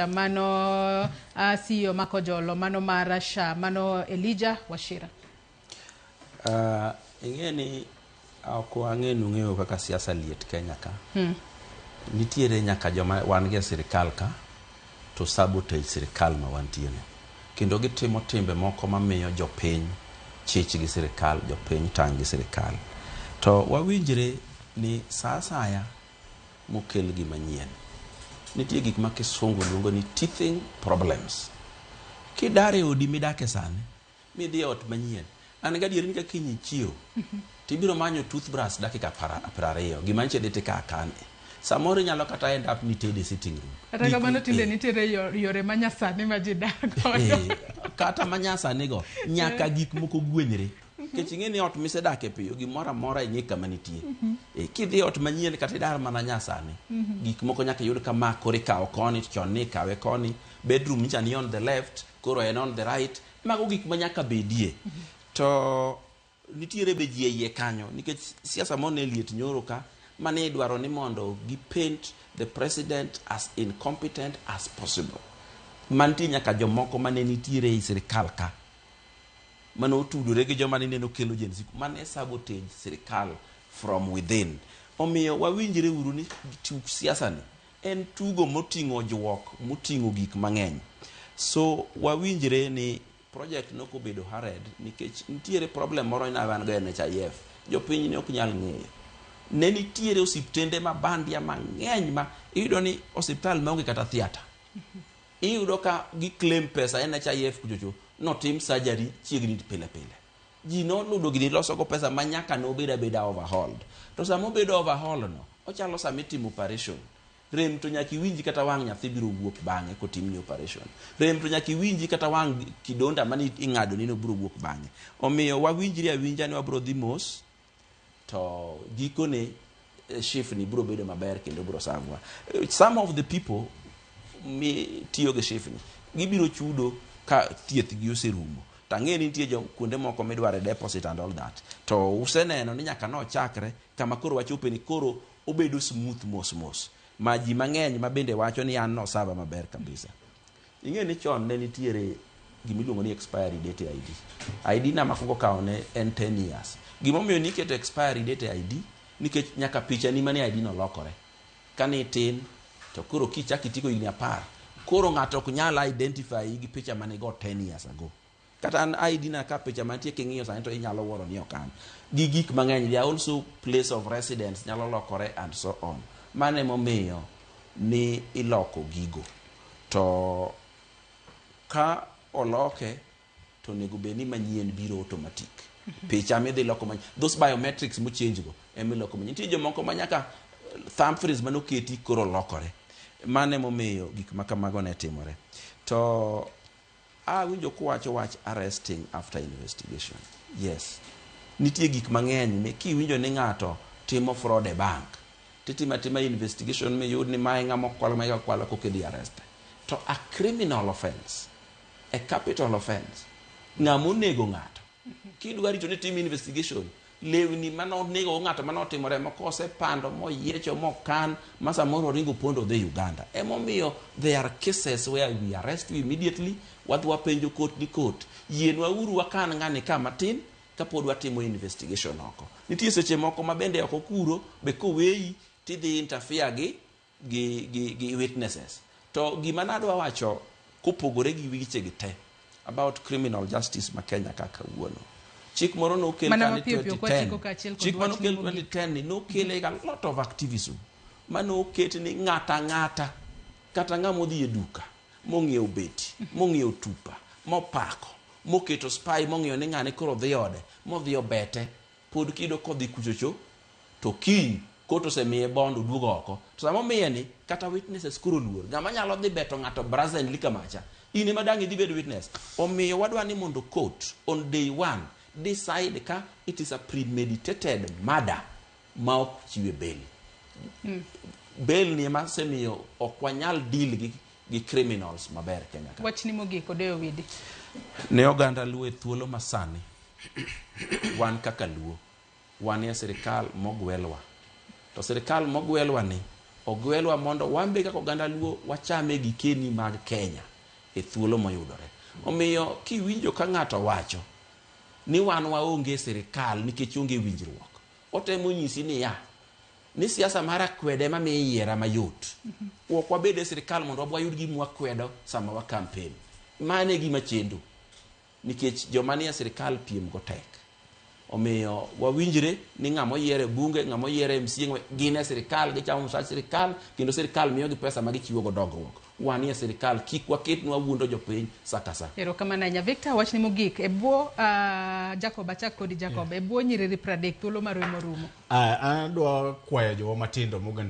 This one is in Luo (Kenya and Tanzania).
Mano CEO Makojolo, mano Marasha, mano Elijah Washira. Ingeni ako ang'enu ng'eyo kaka siasa liet Kenya ka. Nitiere nyaka joma wan gi sirkal ka to sabotage sirkal ma wantiere. Kendo gitimo timbe moko mamiyo jopiny chich gi sirkal, jopiny tang' gi sirkal. To wawinjre ni saa asaya mokel gima manyien. Nitie gik ma kisungu luongo ni teething problems. Kidare odi midake sani, midhi ot manyien. An gadier ni ka kinyi chiew, tibiro manyo toothbrush dakika 20. Gima nche dite ka kane. Samoro nyalo kata end up nitede sitting room. Kata kamano tinde nitiere yore manyasani ma ji dago. Kata manyasani go nyaka gik moko gwenyre. Kech ing'e ni ot misedake piyo gimoro amora ing'e kama nitie. Kidhi ot manyien kata idar mana nyasani. Gik moko nyaka yud kama koro ikawo koni, chon ni ikawe koni, bedroom nicha ni on the left, koro en on the right. Mago gik ma nyaka bedie. To nitiere be ji eyie kanyo nikech siasa mone liet nyoro ka mane idwaro ni mondo gi paint the president as incompetent as possible. Mantie nyaka jomoko mane nitiere e sirkal ka mane otudore gi joma neno kelo jensi mane sabotage sirkal from within. Omiyo wawinjre uru ni tuk siasa ni en tugo moting'o juok, moting'o gik mang'eny. So wawinjre ni project no ko bedo hard nikech nitiere problem moro na wan go NHIF. Jopiny ne ok nyal ng'eyo. Ne nitiere osiptende ma bandia mang'eny ma iyudo ni osiptal maonge kata theater. Iyudo ka gi claim pesa NHIF kujocho no tim surgery chiegni pile. Ji no nudo gini loso go pesa manyaka no beda overhauled. To samo bedo overhauled no, ochalo samitimo operation. Rem to nyaki winji kata wang' nyathi biro wuok bang'e kotimni operation. Rem to nyaki winji kata wang' kidonda mani ing'ado ni no biro wuok bang'e. Omiyo wawinjri awinja ni wabro dhi mos to gikone shift ni biro bedo maber kendo biro savwa. Some of the people mi tiyo gi shift ni gibiro chudo ka thieth gi oserumo. Tang'e ni nitie kuonde moko midware deposit and all that. To useneno ni nyaka no chakre kama koro wachope ni koro obedo smooth mos. Ma ji mang'eny ma bende wacho ni an no sava maber kabisa. Ing'e ni chon ne nitiere gimiluongo ni expiry date ID. ID na makongo kawo ne en 10 years. Gimomiyo niketo expiry date ID nikech nyaka picha ni mane ID no lokore. Kani tin to koro kichaki tiko higni 10. Koro ng'ato ok nyal identify gi picha mane go 10 years ago. Kata an ID na ka picha mantie king'iyo sani to inyalo woro ni okan. Gi gik mang'eny, there also place of residence nyalo lokore and so on. Mane momiyo ni iloko gigo. To ka oloke to nego be ni manyien biro automatic. Picha midhi loko manyien. Those biometrics mo change go emi loko manyien. Nitie jomoko manyaka thumbprints manoketi koro lokore. Mane momiyo gik makamago ne timore. To winjo kuwacho wach arresting after investigation. Yes. Nitie gik mang'eny kiwinjo ni ng'ato timo fraud e bank. Titima investigation me yud ni mae ng'amo kwalo kokedi arrest. To a criminal offense, a capital offense, ng'amo nego ng'ato. Kidwa rito ni tim investigation, lewni mano nego ng'ato mano timore mokose pando moyiecho mokan masa moro ringo pondo the Uganda. Emomiyo there are cases where we arrest you immediately, wadwa penjo court ni court. Yienwa uru wakan ng'ani kama tin kapod watimo investigation oko. Nitie seche moko mabende oko kuro be koweyi tidhi interfere gi witnesses. To gima nadwa wacho kopogore gi wiche gi te about criminal justice ma Kenya kaka wuono. Chik moro no kel kan 2010. Chik moro kel 2010 ni no kel a lot of activism. Mano ket ni ng'ata kata ng'amo dhi e duka, mong'iew beti, mong'iew tupa, mopako, moketo spy mong'eyo ni ng'ane koro dhi ode, modhi obete, pod kido kodhi kuchocho, to kiny koto semiye bondo duogo oko. To samo miye ni kata witnesses kuro luor. Ng'ama nyalo dhi beto ng'ato brazenly kamacha. In ema dang' idhi bedo witness. Omiyo wadwa ni mondo court on day one decide ka it is a premeditated murder ma ok chiwe bail. Bail ni ema semiyo ok wanyal deal gi criminals maber Kenya ka. Wach ni mogik Odoyo Owidi. Ne oganda luo thuolo masani. Wan kaka luo. Wan ya sirkal mogwelwa. To sirkal mogwelwa ni ogwelwa mondo wambe kaka oganda luo wachame gikeni mag Kenya e thuolo moyudore. Omiyo kiwinjo ka ng'ato wacho ni wan waonge sirkal nikech onge winjruok, otemo nyisi ni siasa mara kwede ma mi yiera mayot. Ok wabede sirkal mondo wayud gima wakwedo sama wa campaign. Mane gima chendo. Nikech joma nie sirkal piem go tek. Omiyo wawinjre ni ng'ama oyiere bunge, ng'ama oyiere MCA gin e sirkal, gichamo msach sirkal, kendo sirkal miyogi pesa ma gichiwo go dongruok. Wan e sirkal kik waket nwa wuondo jopiny saka sa. Erokamano nya Victor, wachni mogik e bwo Jacob achak kodi Jacob e bwo nyiriri 30 thuolo marumo. Adwa kwayo jowa matindo moganda